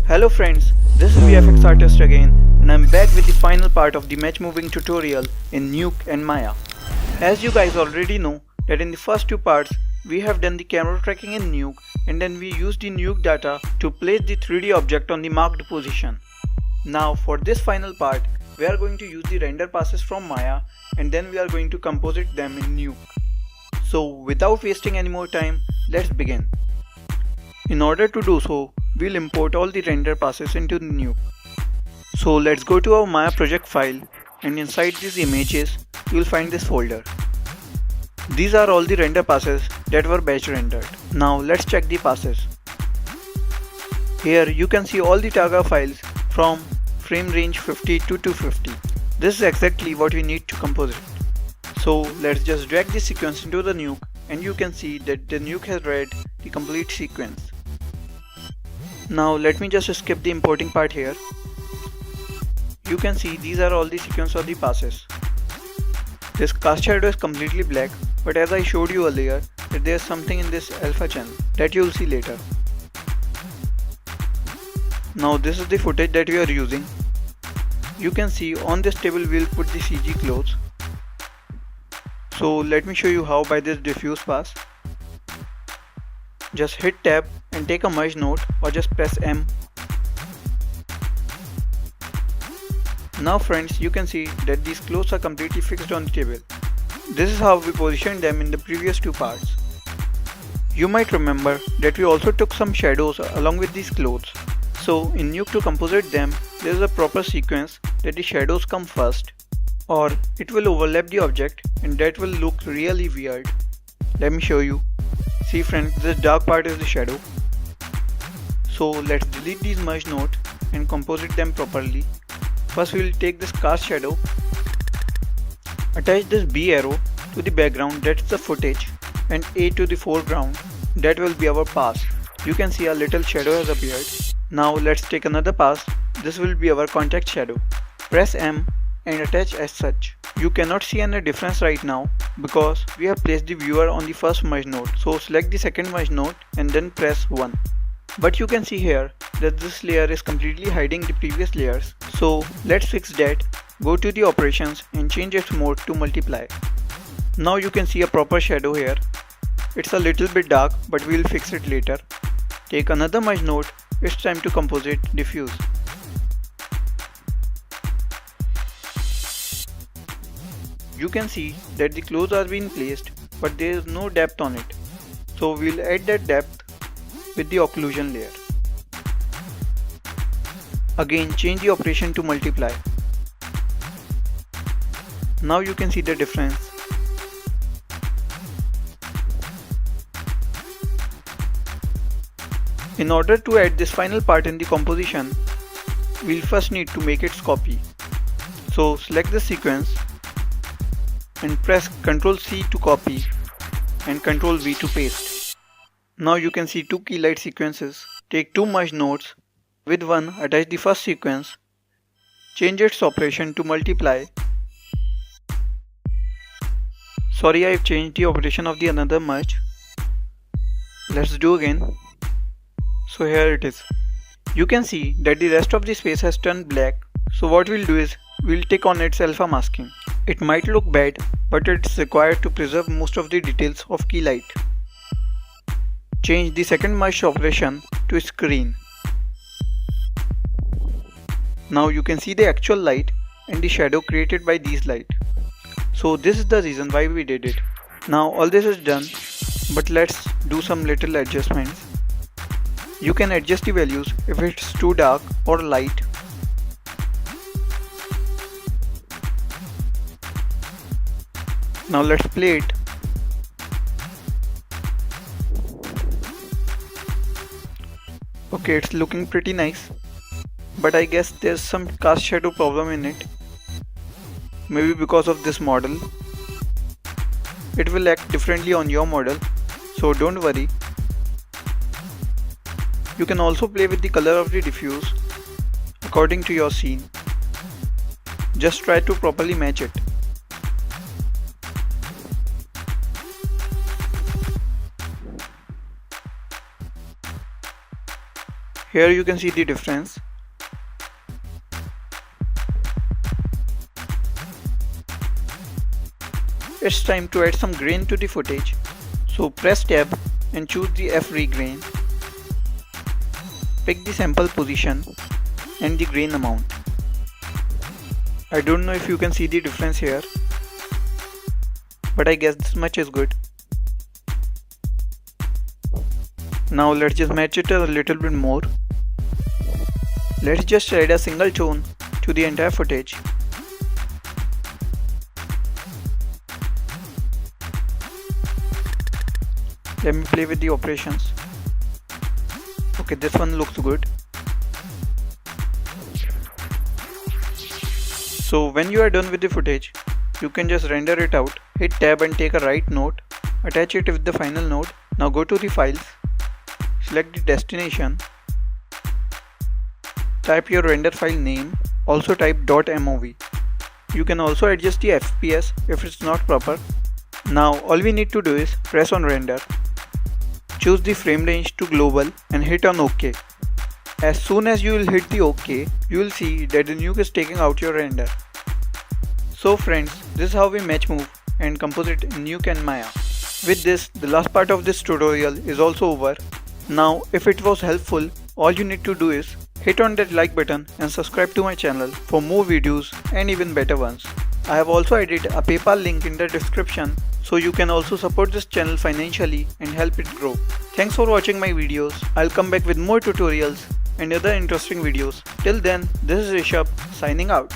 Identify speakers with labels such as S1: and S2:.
S1: Hello friends, this is VFX Artist again and I'm back with the final part of the match moving tutorial in Nuke and Maya. As you guys already know that in the first two parts we have done the camera tracking in Nuke and then we used the Nuke data to place the 3D object on the marked position. Now for this final part we are going to use the render passes from Maya and then we are going to composite them in Nuke. So without wasting any more time, let's begin. In order to do so, we'll import all the render passes into the Nuke. So let's go to our Maya project file and inside these images, you'll find this folder. These are all the render passes that were batch rendered. Now let's check the passes. Here you can see all the Targa files from frame range 50 to 250. This is exactly what we need to composite. So let's just drag this sequence into the Nuke and you can see that the Nuke has read the complete sequence. Now let me just skip the importing part here. You can see these are all the sequence of the passes. This cast shadow is completely black, but as I showed you earlier that there is something in this alpha channel that you will see later. Now this is the footage that we are using. You can see on this table we will put the CG clothes. So let me show you how by this diffuse pass. Just hit tab and take a merge node or just press M. Now friends, you can see that these clothes are completely fixed on the table. This is how we positioned them in the previous two parts. You might remember that we also took some shadows along with these clothes. So in Nuke to composite them, there is a proper sequence that the shadows come first, or it will overlap the object and that will look really weird. Let me show you. See friends, this dark part is the shadow. So let's delete these merge nodes and composite them properly. First we will take this cast shadow, attach this B arrow to the background, that's the footage, and A to the foreground, that will be our pass. You can see a little shadow has appeared. Now let's take another pass, this will be our contact shadow. Press M and attach as such. You cannot see any difference right now because we have placed the viewer on the first merge node. So select the second merge node and then press 1. But you can see here that this layer is completely hiding the previous layers. So let's fix that. Go to the operations and change its mode to multiply. Now you can see a proper shadow here. It's a little bit dark but we'll fix it later. Take another merge node. It's time to composite diffuse. You can see that the clothes are being placed but there is no depth on it. So we'll add that depth with the occlusion layer. Again change the operation to multiply. Now you can see the difference. In order to add this final part in the composition, we'll first need to make its copy. So select the sequence and press Ctrl C to copy and Ctrl V to paste. Now you can see two key light sequences. Take two merge nodes. With one attach the first sequence. Change its operation to multiply. Sorry, I've changed the operation of the another merge. Let's do again. So here it is. You can see that the rest of the space has turned black. So what we'll do is we'll take on its alpha masking. It might look bad, but it's required to preserve most of the details of key light. Change the second merge operation to screen. Now you can see the actual light and the shadow created by these light. So this is the reason why we did it. Now all this is done, but let's do some little adjustments. You can adjust the values if it's too dark or light. Now let's play it. Okay, it's looking pretty nice, but I guess there's some cast shadow problem in it. Maybe because of this model. It will act differently on your model, so don't worry. You can also play with the color of the diffuse according to your scene. Just try to properly match it. Here you can see the difference. It's time to add some grain to the footage. So press tab and choose the F-Ray grain. Pick the sample position and the grain amount. I don't know if you can see the difference here, but I guess this much is good. Now let's just match it a little bit more. Let's just add a single tone to the entire footage. Let me play with the operations. Okay, this one looks good. So when you are done with the footage, you can just render it out. Hit tab and take a right node. Attach it with the final node. Now go to the files. Select the destination. Type your render file name. Also type .mov. You can also adjust the FPS if it's not proper. Now all we need to do is press on render. Choose the frame range to global and hit on OK. As soon as you will hit the OK, you will see that the Nuke is taking out your render. So friends, this is how we match move and composite in Nuke and Maya. With this, the last part of this tutorial is also over. Now if it was helpful, all you need to do is hit on that like button and subscribe to my channel for more videos and even better ones. I have also added a PayPal link in the description, so you can also support this channel financially and help it grow. Thanks for watching my videos. I'll come back with more tutorials and other interesting videos. Till then, this is Rishabh signing out.